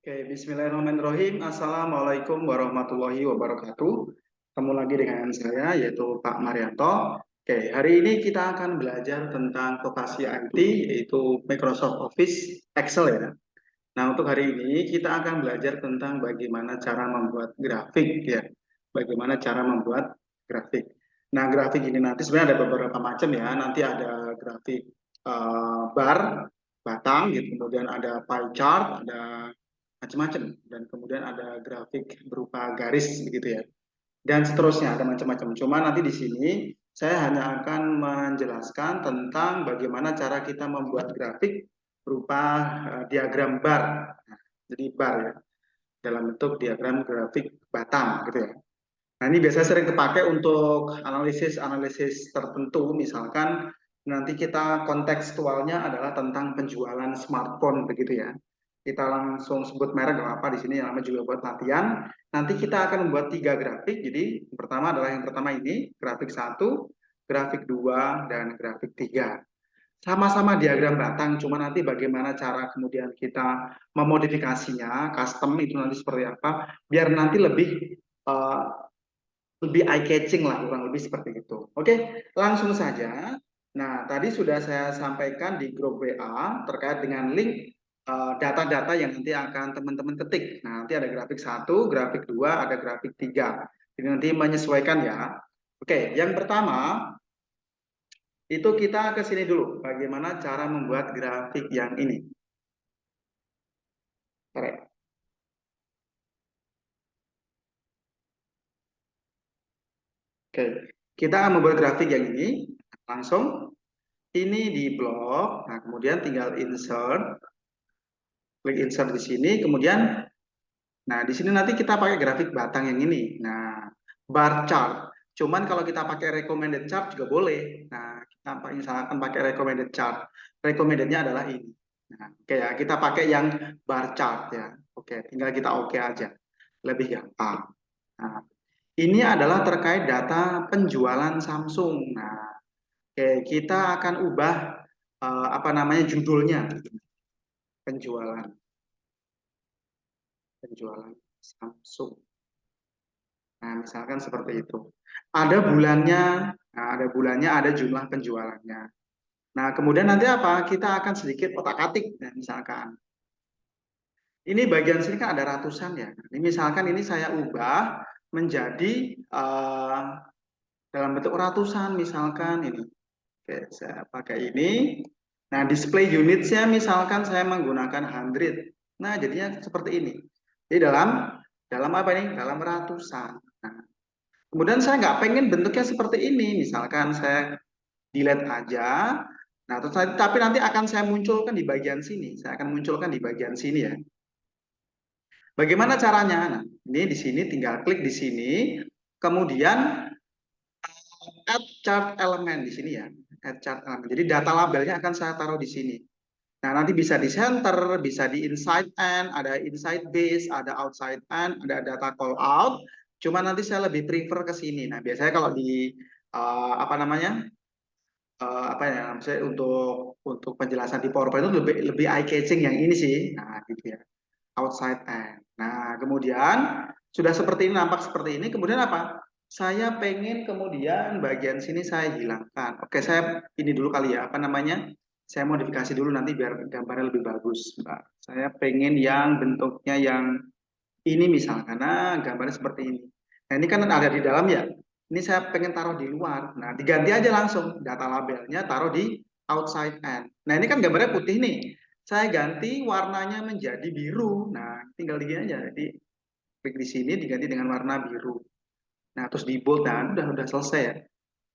Oke, Bismillahirrahmanirrahim. Assalamualaikum warahmatullahi wabarakatuh. Ketemu lagi dengan saya, yaitu Pak Marianto. Oke, hari ini kita akan belajar tentang vokasi IT, yaitu Microsoft Office Excel ya. Nah, untuk hari ini kita akan belajar tentang bagaimana cara membuat grafik ya. Bagaimana cara membuat grafik. Nah, grafik ini nanti sebenarnya ada beberapa macam ya. Nanti ada grafik bar, batang, gitu. Kemudian ada pie chart, ada macam-macam. Dan kemudian ada grafik berupa garis begitu ya. Dan seterusnya ada macam-macam. Cuma nanti di sini saya hanya akan menjelaskan tentang bagaimana cara kita membuat grafik berupa diagram bar. Nah, jadi bar ya, dalam bentuk diagram grafik batang gitu ya. Nah, ini biasanya sering dipakai untuk analisis-analisis tertentu, misalkan nanti kita kontekstualnya adalah tentang penjualan smartphone begitu ya. Kita langsung sebut merek nggak apa di sini, yang namanya juga buat latihan. Nanti kita akan membuat 3 grafik. Jadi yang pertama ini grafik 1, grafik 2, dan grafik 3. Sama-sama diagram batang, cuma nanti bagaimana cara kemudian kita memodifikasinya, custom itu nanti seperti apa, biar nanti eh, lebih eye catching lah, kurang lebih seperti itu. Oke, langsung saja. Nah, tadi sudah saya sampaikan di grup WA terkait dengan link data-data yang nanti akan teman-teman ketik. Nah, nanti ada grafik 1, grafik 2, ada grafik 3. Jadi nanti menyesuaikan ya. Oke, yang pertama itu kita ke sini dulu. Bagaimana cara membuat grafik yang ini? Oke, kita akan membuat grafik yang ini langsung. Ini di blok. Nah, kemudian tinggal insert, klik insert di sini. Kemudian, nah di sini nanti kita pakai grafik batang yang ini. Nah, bar chart. Cuman kalau kita pakai recommended chart juga boleh. Nah, kita misalkan pakai recommended chart. Recommendednya adalah ini. Nah, oke ya, kita pakai yang bar chart ya. Oke, tinggal kita oke aja. Lebih gampang. Nah, ini adalah terkait data penjualan Samsung. Nah, oke, kita akan ubah apa namanya judulnya, penjualan penjualan Samsung. Nah, misalkan seperti itu. Ada bulannya, ada jumlah penjualannya. Nah, kemudian nanti apa? Kita akan sedikit otak-atik. Nah, misalkan ini bagian sini kan ada ratusan ya. Ini misalkan ini saya ubah menjadi dalam bentuk ratusan, misalkan ini. Oke, saya pakai ini. Nah, display unitsnya misalkan saya menggunakan 100. Nah, jadinya seperti ini. Jadi dalam dalam apa ini? Dalam ratusan. Nah, kemudian saya nggak pengen bentuknya seperti ini. Misalkan saya delete aja. Nah, tapi nanti akan saya munculkan di bagian sini. Saya akan munculkan di bagian sini ya. Bagaimana caranya? Nah, ini di sini tinggal klik di sini. Kemudian add chart element di sini ya. Add chart element. Jadi data labelnya akan saya taruh di sini. Nah, nanti bisa di center, bisa di inside end, ada inside base, ada outside end, ada data call out. Cuma nanti saya lebih prefer ke sini. Nah, biasanya kalau di apa namanya? Apa ya? Misalnya untuk penjelasan di PowerPoint itu lebih lebih eye catching yang ini sih. Nah, gitu ya. Outside end. Nah, kemudian sudah seperti ini, nampak seperti ini. Kemudian apa? Saya pengen kemudian bagian sini saya hilangkan. Oke, saya ini dulu kali ya. Apa namanya? Saya modifikasi dulu nanti biar gambarnya lebih bagus. Mbak. Saya pengen yang bentuknya yang ini misalkan. Nah, gambarnya seperti ini. Nah, ini kan ada di dalam ya. Ini saya pengen taruh di luar. Nah, diganti aja langsung. Data labelnya taruh di outside end. Nah, ini kan gambarnya putih nih. Saya ganti warnanya menjadi biru. Nah, tinggal digini aja. Jadi, klik di sini diganti dengan warna biru. Nah, terus di bold. Nah, udah selesai ya.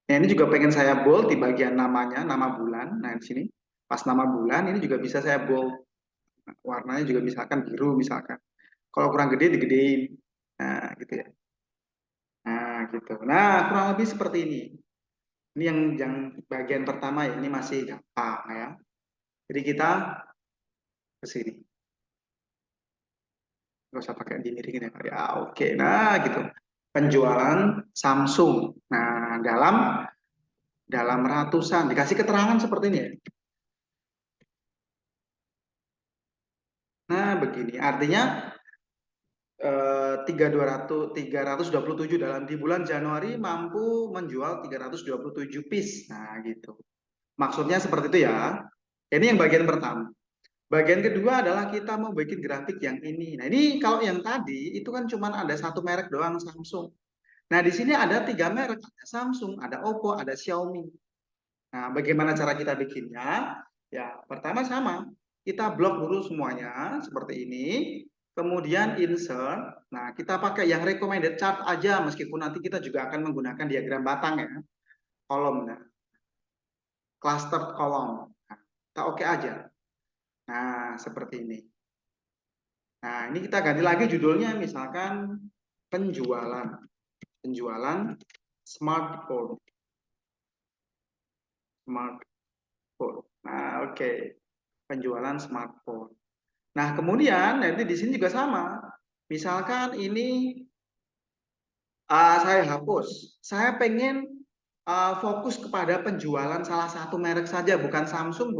Nah, ini juga pengen saya bold di bagian namanya, nama bulan. Nah, di sini. Pas nama bulan, ini juga bisa saya bold. Nah, warnanya juga misalkan biru, misalkan. Kalau kurang gede, digedein. Nah, gitu ya. Nah, gitu. Nah, kurang lebih seperti ini. Ini yang bagian pertama ya, ini masih gampang ya. Jadi kita ke sini. Nggak usah pakai dimiringin ya, Pak. Ya, oke. Nah, gitu. Penjualan Samsung. Nah, dalam ratusan dikasih keterangan seperti ini ya. Nah, begini. Artinya 327 dalam di bulan Januari mampu menjual 327 piece. Nah, gitu. Maksudnya seperti itu ya. Ini yang bagian pertama. Bagian kedua adalah kita mau bikin grafik yang ini. Nah, ini kalau yang tadi itu kan cuma ada satu merek doang, Samsung. Nah, di sini ada 3 merek, ada Samsung, ada Oppo, ada Xiaomi. Nah, bagaimana cara kita bikinnya? Ya, pertama sama. Kita blok dulu semuanya seperti ini. Kemudian insert. Nah, kita pakai yang recommended chart aja meskipun nanti kita juga akan menggunakan diagram batang ya. Kolom. Nah, cluster kolom. Nah, kita oke aja. Nah, seperti ini. Nah, ini kita ganti lagi judulnya, misalkan penjualan. Penjualan smartphone. Smartphone. Nah, oke. Penjualan smartphone. Nah, kemudian nanti di sini juga sama. Misalkan ini saya hapus. Saya pengen fokus kepada penjualan salah satu merek saja, bukan Samsung,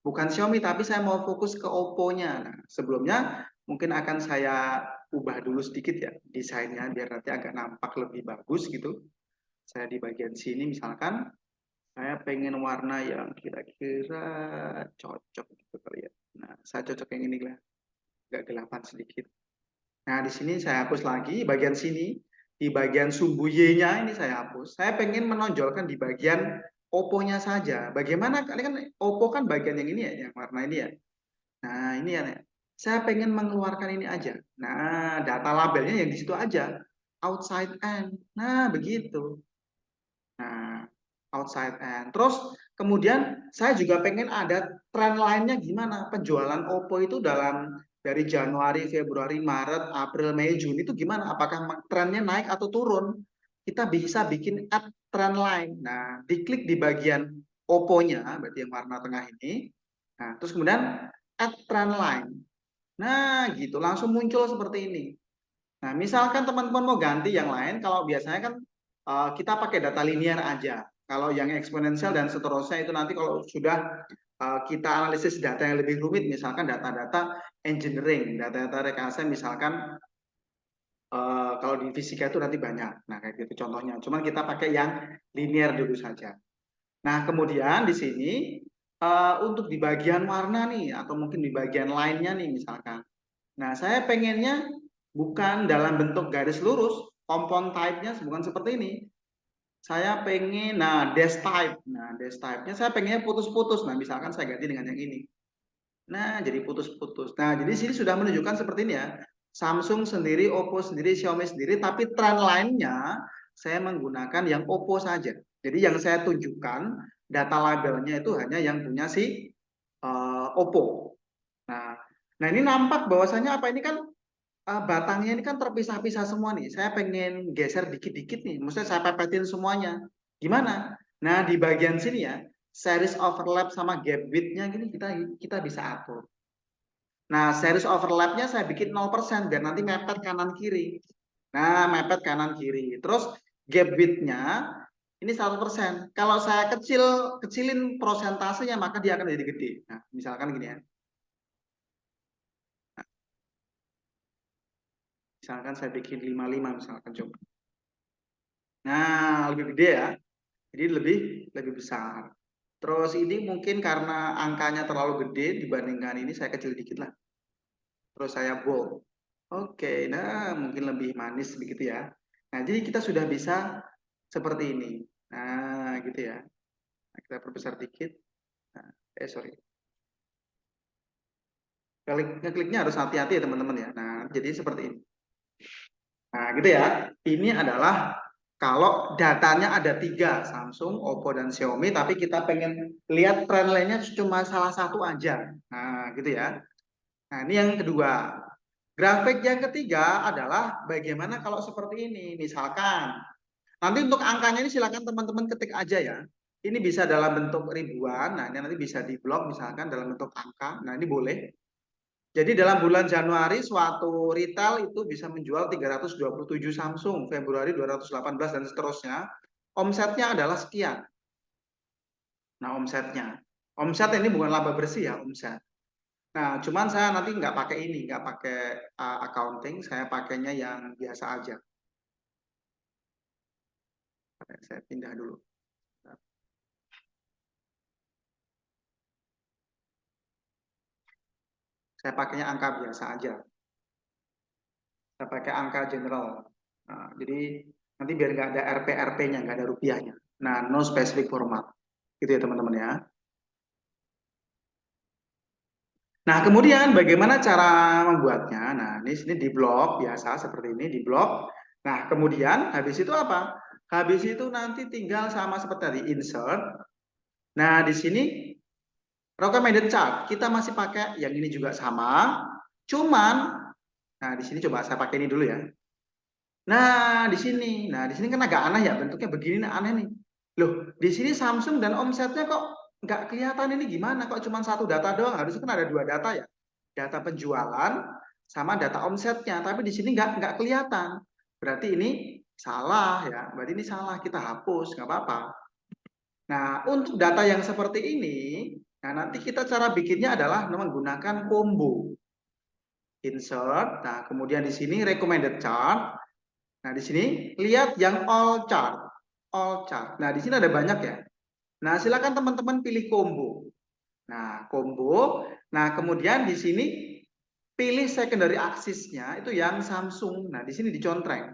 bukan Xiaomi, tapi saya mau fokus ke Oppo-nya. Nah, sebelumnya mungkin akan saya ubah dulu sedikit ya desainnya biar nanti agak nampak lebih bagus gitu. Saya di bagian sini misalkan saya pengen warna yang kira-kira cocok gitu kali ya. Nah, saya cocok yang ini lah, agak gelapan sedikit. Nah, di sini saya hapus lagi bagian sini. Di bagian sumbu Y-nya ini saya hapus. Saya pengen menonjolkan di bagian Oppo-nya saja. Bagaimana? Kali kan Oppo kan bagian yang ini ya, yang warna ini ya. Nah, ini ya. Saya pengen mengeluarkan ini aja. Nah, data labelnya yang di situ aja. Outside and. Nah, begitu. Nah, outside and. Terus kemudian saya juga pengen ada tren lainnya gimana. Penjualan Oppo itu dalam dari Januari, Februari, Maret, April, Mei, Juni itu gimana? Apakah trennya naik atau turun? Kita bisa bikin add trend line. Nah, diklik di bagian Oppo-nya, berarti yang warna tengah ini. Nah, terus kemudian add trend line. Nah, gitu. Langsung muncul seperti ini. Nah, misalkan teman-teman mau ganti yang lain, kalau biasanya kan kita pakai data linear aja. Kalau yang eksponensial dan seterusnya itu nanti kalau sudah kita analisis data yang lebih rumit, misalkan data-data engineering, data-data rekayasa, misalkan kalau di fisika itu nanti banyak. Nah, kayak gitu contohnya. Cuman kita pakai yang linear dulu saja. Nah, kemudian di sini untuk di bagian warna nih, atau mungkin di bagian lainnya nih misalkan. Nah, saya pengennya bukan dalam bentuk garis lurus, compound type-nya bukan seperti ini. Saya pengen, nah, dash type. Nah, dash type-nya saya pengennya putus-putus. Nah, misalkan saya ganti dengan yang ini. Nah, jadi putus-putus. Nah, jadi sini sudah menunjukkan seperti ini ya. Samsung sendiri, Oppo sendiri, Xiaomi sendiri, tapi trend lainnya saya menggunakan yang Oppo saja. Jadi yang saya tunjukkan, data labelnya itu hanya yang punya si Oppo. Nah, nah ini nampak bahwasanya apa ini kan batangnya ini kan terpisah-pisah semua nih. Saya pengen geser dikit-dikit nih. Maksudnya saya pepetin semuanya. Gimana? Nah, di bagian sini ya, series overlap sama gap width-nya gini kita bisa atur. Nah, series overlap-nya saya bikin 0% biar nanti mepet kanan kiri. Nah, mepet kanan kiri. Terus gap width-nya ini 100%. Kalau saya kecilin prosentasenya maka dia akan jadi gede. Nah, misalkan gini ya. Misalkan saya bikin 55 misalkan coba. Nah, lebih gede ya. Jadi lebih besar. Terus ini mungkin karena angkanya terlalu gede dibandingkan ini saya kecil dikit lah. Terus saya bold. Oke, nah mungkin lebih manis begitu ya. Nah, jadi kita sudah bisa seperti ini. Nah, gitu ya. Nah, kita perbesar dikit. Nah, sorry. Ngekliknya harus hati-hati ya teman-teman ya. Nah, jadi seperti ini. Nah, gitu ya. Ini adalah kalau datanya ada 3, Samsung, Oppo, dan Xiaomi, tapi kita pengen lihat tren lainnya cuma salah satu aja. Nah, gitu ya. Nah, ini yang kedua. Grafik yang ketiga adalah bagaimana kalau seperti ini. Misalkan, nanti untuk angkanya ini silakan teman-teman ketik aja ya. Ini bisa dalam bentuk ribuan, nah ini nanti bisa di blok misalkan dalam bentuk angka. Nah, ini boleh. Jadi dalam bulan Januari suatu retail itu bisa menjual 327 Samsung, Februari 218 dan seterusnya. Omsetnya adalah sekian. Nah, omsetnya. Omset ini bukan laba bersih ya, omset. Nah, cuman saya nanti nggak pakai ini, nggak pakai accounting, saya pakainya yang biasa aja. Saya pindah dulu. Saya pakainya angka biasa aja. Saya pakai angka general. Nah, jadi nanti biar nggak ada RP-RP-nya, nggak ada rupiahnya. Nah, no specific format. Gitu ya teman-teman ya. Nah, kemudian bagaimana cara membuatnya? Nah, ini sini di blok biasa seperti ini di blok. Nah, kemudian habis itu apa? Habis itu nanti tinggal sama seperti tadi insert. Nah, di sini recommended chart. Kita masih pakai yang ini juga sama. Cuman, nah di sini coba saya pakai ini dulu ya. Nah di sini kan agak aneh ya bentuknya begini nih, aneh nih. Loh, di sini Samsung dan omsetnya kok nggak kelihatan ini gimana? Kok cuma satu data doang? Harusnya kan ada dua data ya, data penjualan sama data omsetnya. Tapi di sini nggak kelihatan. Berarti ini salah ya. Berarti ini salah. Kita hapus, nggak apa-apa. Nah, untuk data yang seperti ini, nah nanti kita cara bikinnya adalah menggunakan combo. Insert, nah kemudian di sini recommended chart. Nah, di sini lihat yang all chart. All chart. Nah, di sini ada banyak ya. Nah, silakan teman-teman pilih combo. Nah, combo. Nah, kemudian di sini pilih secondary axis-nya itu yang Samsung. Nah, di sini dicontreng.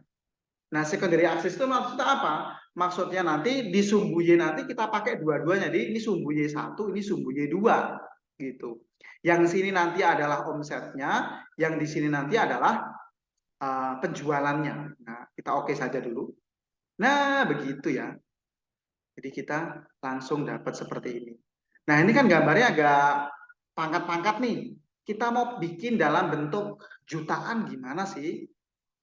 Nah, secondary axis itu maksudnya apa? Maksudnya nanti di sumbu Y nanti kita pakai dua-duanya. Jadi ini sumbu Y1, ini sumbu Y2 gitu. Yang sini nanti adalah omsetnya, yang di sini nanti adalah penjualannya. Nah, kita oke saja dulu. Nah, begitu ya. Jadi kita langsung dapat seperti ini. Nah, ini kan gambarnya agak pangkat-pangkat nih. Kita mau bikin dalam bentuk jutaan gimana sih?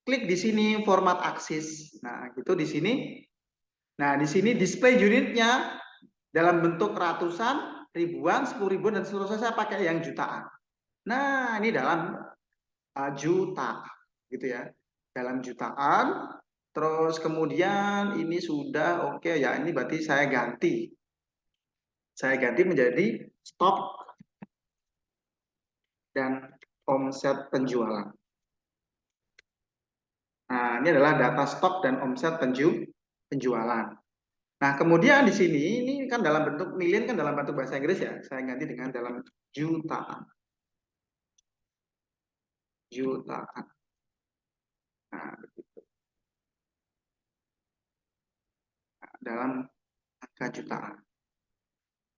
Klik di sini format aksis. Nah, gitu di sini. Nah, di sini display unitnya dalam bentuk ratusan, ribuan, 10.000 dan seterusnya saya pakai yang jutaan. Nah, ini dalam juta gitu ya. Dalam jutaan. Terus kemudian ini sudah oke ya, ini berarti saya ganti. Saya ganti menjadi stok dan omset penjualan. Nah, ini adalah data stok dan omset penjualan. Nah, kemudian di sini ini kan dalam bentuk million kan dalam bentuk bahasa Inggris ya. Saya ganti dengan dalam jutaan. Jutaan. Nah, dalam angka jutaan.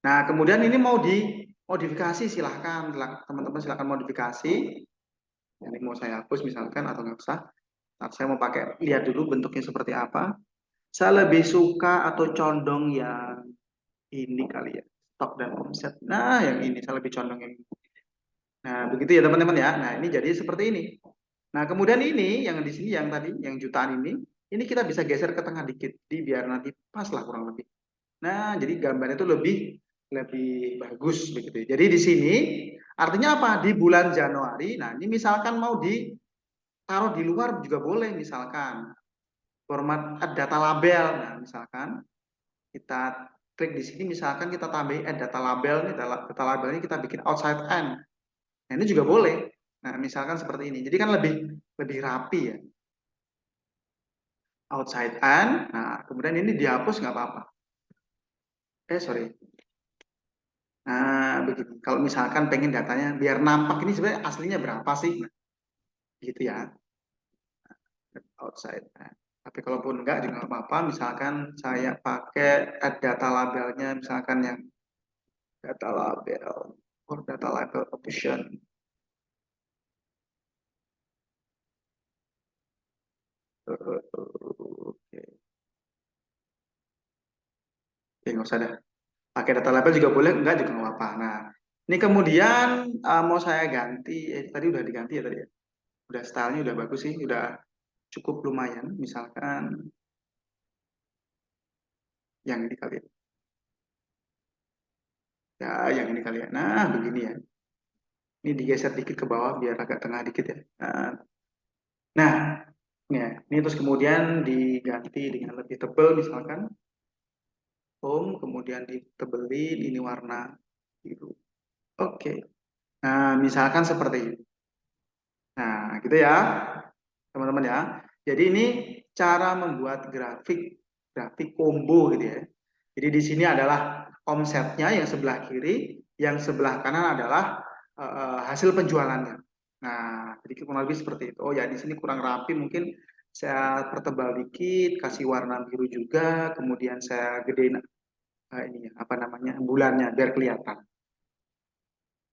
Nah, kemudian ini mau dimodifikasi silahkan teman-teman silahkan modifikasi. Ini mau saya hapus misalkan atau nggak usah. Nah, saya mau pakai lihat dulu bentuknya seperti apa. Saya lebih suka atau condong yang ini kali ya, stok dan omset. Nah, yang ini saya lebih condong yang ini. Nah, begitu ya teman-teman ya. Nah, ini jadi seperti ini. Nah, kemudian ini yang di sini yang tadi yang jutaan ini kita bisa geser ke tengah dikit, jadi biar nanti pas lah kurang lebih. Nah, jadi gambarnya itu lebih lebih bagus begitu. Jadi di sini artinya apa? Di bulan Januari. Nah, ini misalkan mau ditaruh di luar juga boleh misalkan format data label. Nah, misalkan kita klik di sini misalkan kita tambahin data label nih, data label ini kita bikin outside and. Nah, ini juga boleh. Nah, misalkan seperti ini. Jadi kan lebih lebih rapi ya. Outside and. Nah, kemudian ini dihapus nggak apa-apa. Sorry. Nah, begini. Kalau misalkan pengen datanya biar nampak ini sebenarnya aslinya berapa sih? Nah, gitu ya. Outside and. Tapi kalaupun enggak juga nggak apa-apa. Misalkan saya pakai data labelnya, misalkan yang data label or data label option. Oke, nggak usah dah. Pakai data label juga boleh, enggak juga nggak apa-apa. Nah, ini kemudian mau saya ganti, tadi udah diganti ya tadi ya. Udah stylenya udah bagus sih, udah cukup lumayan. Misalkan yang ini kali ya. Ya, yang ini kali ya. Nah, begini ya. Ini digeser dikit ke bawah biar agak tengah dikit ya. Nah, ya, ini terus kemudian diganti dengan lebih tebal misalkan. Home, kemudian ditebelin, ini warna biru. Oke. Nah, misalkan seperti ini. Nah, gitu ya, teman-teman ya. Jadi ini cara membuat grafik combo gitu ya. Jadi di sini adalah omsetnya yang sebelah kiri, yang sebelah kanan adalah hasil penjualannya. Nah, jadi kurang lebih seperti itu. Oh ya, di sini kurang rapi, mungkin saya pertebal dikit, kasih warna biru juga, kemudian saya gedein ini apa namanya bulannya biar kelihatan.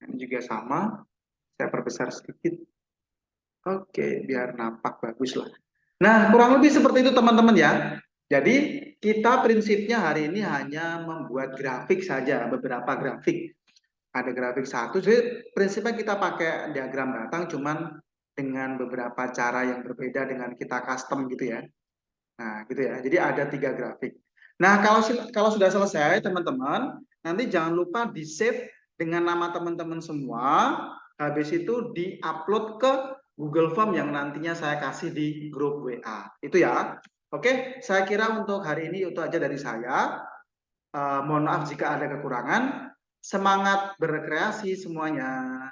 Ini juga sama, saya perbesar sedikit. Oke, biar nampak bagus lah. Nah, kurang lebih seperti itu teman-teman ya. Jadi kita prinsipnya hari ini hanya membuat grafik saja, beberapa grafik. Ada grafik satu, jadi prinsipnya kita pakai diagram batang, cuman dengan beberapa cara yang berbeda dengan kita custom gitu ya. Nah, gitu ya. Jadi ada 3 grafik. Nah, kalau sudah selesai, teman-teman, nanti jangan lupa di-save dengan nama teman-teman semua. Habis itu di-upload ke Google Form yang nantinya saya kasih di grup WA. Itu ya. Oke, saya kira untuk hari ini itu aja dari saya. Mohon maaf jika ada kekurangan. Semangat berrekreasi semuanya.